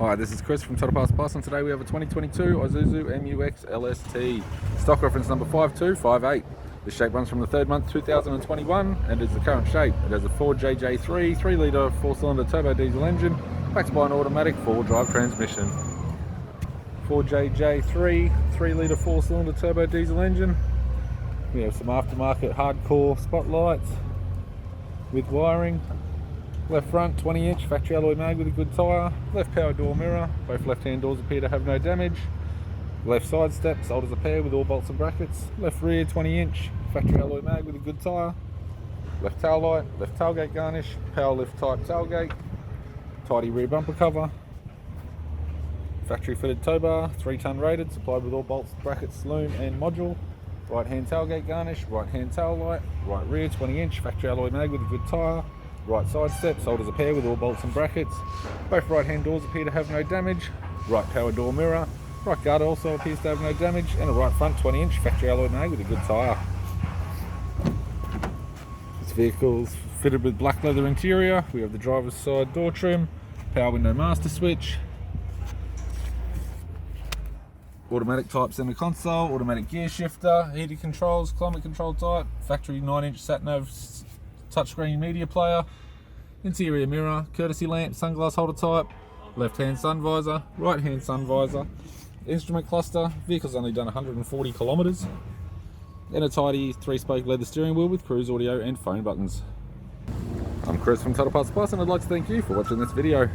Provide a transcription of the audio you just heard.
Hi, this is Chris from Total Parts Plus, and today we have a 2022 Isuzu MU-X LST. Stock reference number 5258. This shape runs from the 3rd month 2021 and is the current shape. It has a Ford JJ3 3-litre 4-cylinder turbo diesel engine backed by an automatic 4-drive transmission. Ford JJ3 3-litre 4-cylinder turbo diesel engine. We have some aftermarket hardcore spotlights with wiring. Left front 20-inch factory alloy mag with a good tyre. Left power door mirror. Both left-hand doors appear to have no damage. Left side step sold as a pair with all bolts and brackets. Left rear 20-inch factory alloy mag with a good tyre. Left tail light. Left tailgate garnish. Power lift type tailgate. Tidy rear bumper cover. Factory fitted tow bar, 3-ton rated, supplied with all bolts, brackets, loom and module. Right hand tailgate garnish. Right hand tail light. Right rear 20-inch factory alloy mag with a good tyre. Right side step sold as a pair with all bolts and brackets. Both right hand doors appear to have no damage. Right power door mirror. Right guard also appears to have no damage. And a right front 20-inch factory alloy mag with a good tyre. This vehicle's fitted with black leather interior. We have the driver's side door trim, power window master switch, automatic type center console, automatic gear shifter, heated controls, climate control type, factory 9-inch sat-nav touchscreen media player, interior mirror, courtesy lamp, sunglass holder type, left hand sun visor, right hand sun visor, instrument cluster. Vehicle's only done 140 kilometers, and a tidy 3-spoke leather steering wheel with cruise audio and phone buttons. I'm Chris from Total Parts Plus, and I'd like to thank you for watching this video.